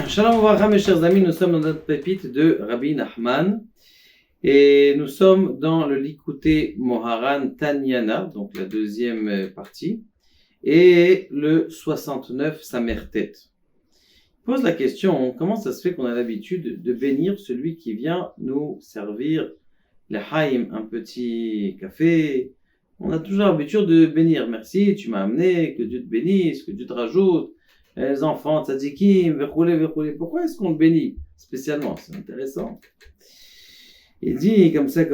Shalom Uvracha, mes chers amis, nous sommes dans notre pépite de Rabbi Nachman et nous sommes dans le Likutei Moharan Tanyana, donc la deuxième partie, et le 69 Samertet. Il pose la question, comment ça se fait qu'on a l'habitude de bénir celui qui vient nous servir le haïm, un petit café. On a toujours l'habitude de bénir, merci, tu m'as amené, que Dieu te bénisse, que Dieu te rajoute. Les enfants, tzadikim, verroulé. Pourquoi est-ce qu'on le bénit spécialement? C'est intéressant. Il dit comme ça.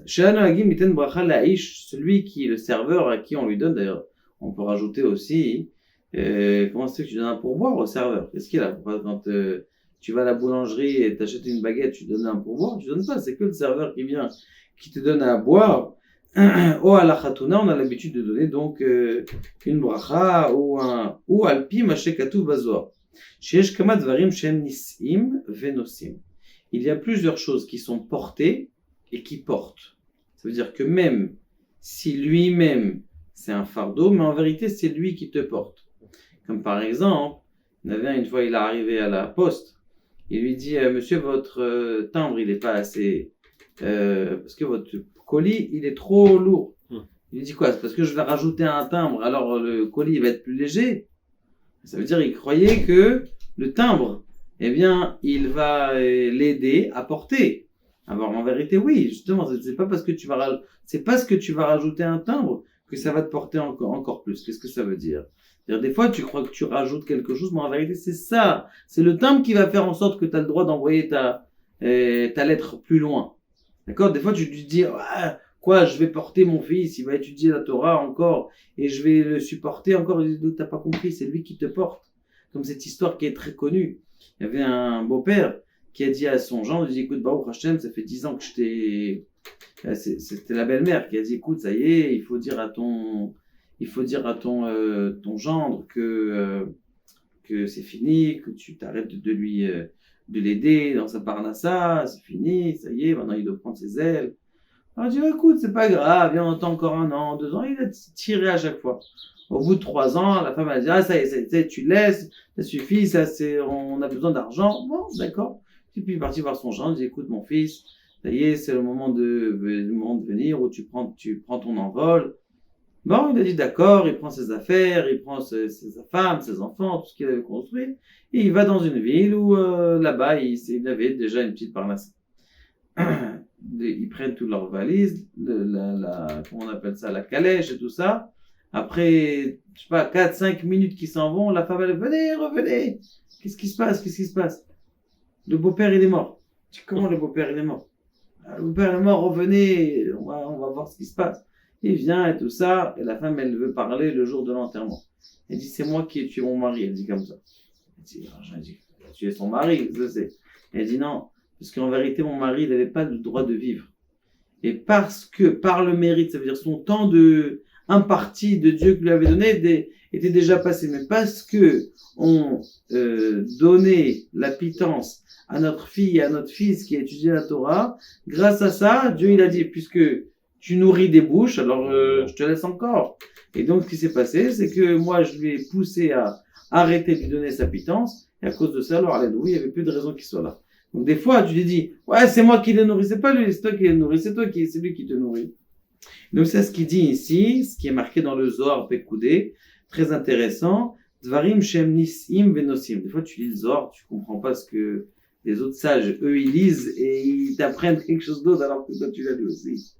Shana Hagim iten bracha la'ish, celui qui est le serveur à qui on lui donne, d'ailleurs, on peut rajouter aussi, comment c'est que tu donnes un pourboire au serveur? Qu'est-ce qu'il a? Quand tu vas à la boulangerie et t'achètes une baguette, tu donnes un pourboire? Tu donnes pas, c'est que le serveur qui vient, qui te donne à boire. Au à la khatuna, on a l'habitude de donner donc une bracha ou alpi mashekatu bazoar. Sheyesh kama dvarim shem nisim venosim. Il y a plusieurs choses qui sont portées et qui portent. Ça veut dire que même si lui-même c'est un fardeau, mais en vérité c'est lui qui te porte. Comme par exemple, il y en avait une fois, il est arrivé à la poste, il lui dit monsieur, votre timbre il n'est pas assez parce que votre colis, il est trop lourd. Il dit quoi? C'est parce que je vais rajouter un timbre, alors le colis va être plus léger. Ça veut dire qu'il croyait que le timbre, eh bien, il va l'aider à porter. Alors en vérité, oui, justement, c'est pas parce que tu vas rajouter un timbre que ça va te porter encore plus. Qu'est-ce que ça veut dire? C'est-à-dire, des fois, tu crois que tu rajoutes quelque chose, mais en vérité, c'est ça. C'est le timbre qui va faire en sorte que tu as le droit d'envoyer ta lettre plus loin. D'accord? Des fois, tu te dis, ah, quoi, je vais porter mon fils, il va étudier la Torah encore, et je vais le supporter encore. T'as pas compris, c'est lui qui te porte. Comme cette histoire qui est très connue. Il y avait un beau-père qui a dit à son gendre, il dit, écoute, Baruch Hashem, ça fait 10 ans que je t'ai... C'était la belle-mère qui a dit, écoute, ça y est, il faut dire à ton gendre que c'est fini, que tu t'arrêtes de l'aider dans sa parnassa, c'est fini, ça y est, maintenant il doit prendre ses ailes. Alors il dit, écoute, c'est pas grave, il y en a encore 1 an, 2 ans, il a tiré à chaque fois. Au bout de 3 ans, la femme a dit, ah, ça y est, tu laisses, ça suffit, on a besoin d'argent. Bon, d'accord. Et puis il est parti voir son gendre, il dit, écoute, mon fils, ça y est, c'est le moment de venir où tu prends ton envol. Bon, il a dit d'accord, il prend ses affaires, il prend sa femme, ses enfants, tout ce qu'il avait construit, et il va dans une ville où là-bas, il avait déjà une petite parnasse. Ils prennent toutes leurs valises, comment on appelle ça, la calèche et tout ça. Après, je sais pas, 4-5 minutes qu'ils s'en vont, la femme elle, venez, revenez. Qu'est-ce qui se passe? Le beau-père il est mort. Comment le beau-père il est mort? Le beau-père est mort, revenez, on va voir ce qui se passe. Il vient et tout ça, et la femme, elle veut parler le jour de l'enterrement. Elle dit, c'est moi qui ai tué mon mari. Elle dit comme ça. Elle dit, tu as tué son mari, je sais. Elle dit non, parce qu'en vérité, mon mari, il n'avait pas le droit de vivre. Et parce que, par le mérite, ça veut dire son temps imparti de Dieu qui lui avait donné était déjà passé. Mais parce que on donnait la pitance à notre fille et à notre fils qui a étudié la Torah, grâce à ça, Dieu, il a dit, puisque tu nourris des bouches, alors je te laisse encore. Et donc, ce qui s'est passé, c'est que moi, je lui ai poussé à arrêter de lui donner sa pitance, et à cause de ça, alors, alléluia, il n'y avait plus de raison qu'il soit là. Donc, des fois, tu lui dis, ouais, c'est moi qui le nourris, c'est pas lui, c'est toi qui le nourris, c'est lui qui te nourrit. Donc, c'est ce qu'il dit ici, ce qui est marqué dans le Zohar Pekoudé, très intéressant, Dvarim Shem Nisim Venosim. Des fois, tu lis le Zohar, tu comprends pas ce que les autres sages, eux, ils lisent et ils t'apprennent quelque chose d'autre alors que toi, tu l'as lu aussi.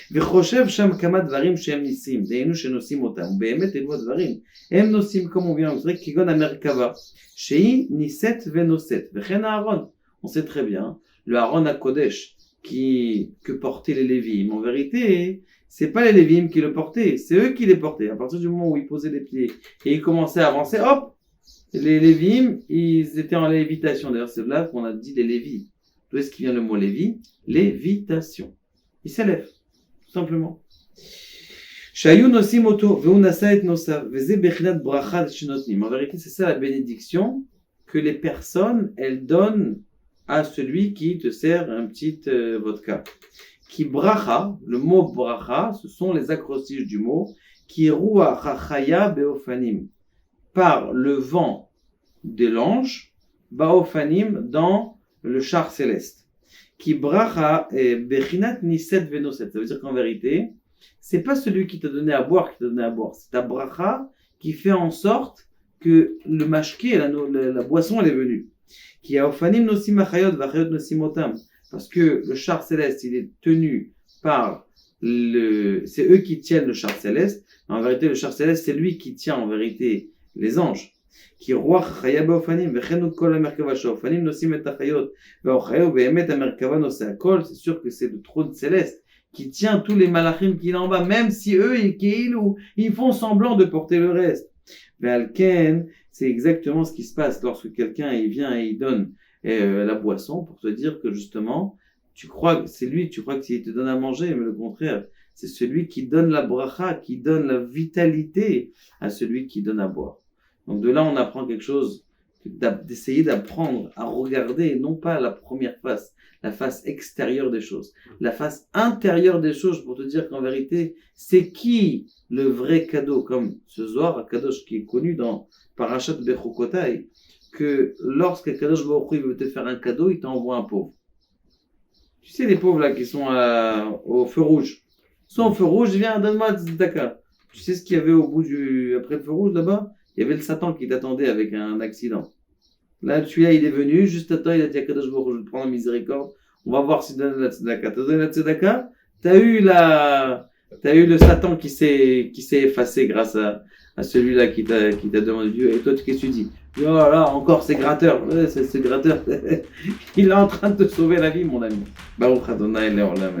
V'choshev sham kama dvarim shem nisim, deinu shenosim otam, be'emet elu advarim, em nosim, comme on vient en grec, kigon amerkava, shei niset venoset, v'chen Aaron. On sait très bien, le Aaron HaKodesh, que portaient les Lévi'im, en vérité, c'est pas les Lévi'im qui le portaient, c'est eux qui les portaient. À partir du moment où ils posaient les pieds et ils commençaient à avancer, hop, les Lévi'im, ils étaient en lévitation. D'ailleurs, c'est là qu'on a dit les Lévis. D'où est-ce qu'il vient le mot Lévi? Lévitation. Ils s'élèvent, tout simplement. En vérité, c'est ça la bénédiction que les personnes, elles donnent à celui qui te sert un petit vodka. Qui bracha, le mot bracha, ce sont les acrostiches du mot, qui ruach hachaya beofanim, par le vent de l'ange Baofanim, dans le char céleste. Qui bracha bechinat niset venoset. Ça veut dire qu'en vérité, c'est pas celui qui t'a donné à boire qui t'a donné à boire. C'est ta bracha qui fait en sorte que le mashké, la boisson, elle est venue. Qui a ofanim nosim achayot vachayot nosim otam. Parce que le char céleste, il est tenu par c'est eux qui tiennent le char céleste. En vérité, le char céleste, c'est lui qui tient en vérité les anges. Qui roi chaya baofanim vechenu kol hamerkava shofanim nosim et achayot veochayo behemet hamerkava noseh akol. C'est sûr que c'est le trône céleste qui tient tous les malachim qu'il a en bas, même si eux, ils font semblant de porter le reste. Mais Alken, c'est exactement ce qui se passe lorsque quelqu'un il vient et il donne la boisson pour te dire que justement, tu crois que c'est lui, tu crois qu'il te donne à manger, mais le contraire, c'est celui qui donne la bracha, qui donne la vitalité à celui qui donne à boire. Donc de là, on apprend quelque chose, d'essayer d'apprendre à regarder, non pas la première face, la face extérieure des choses, la face intérieure des choses pour te dire qu'en vérité, c'est qui le vrai cadeau, comme ce Zohar Kadosh qui est connu dans Parashat Bechukotai, que lorsque Kadosh Baruch Hu veut te faire un cadeau, il t'envoie un pauvre. Tu sais les pauvres là qui sont au feu rouge, ils sont au feu rouge, viens, donne-moi tzedaka. Tu sais ce qu'il y avait au bout après le feu rouge là-bas? Il y avait le Satan qui t'attendait avec un accident. Là, celui-là, il est venu, juste à temps, il a dit à Kadosh Baruch Hu, je vais te prendre en miséricorde. On va voir s'il donne la tzedaka. T'as donné la tzedaka? T'as eu le Satan qui s'est effacé grâce à celui-là qui t'a demandé Dieu. Et toi, qu'est-ce que tu dis? Oh là, encore ces gratteurs. Ouais, c'est gratteur. Il est en train de te sauver la vie, mon ami. Baruch Adonai Le'olam.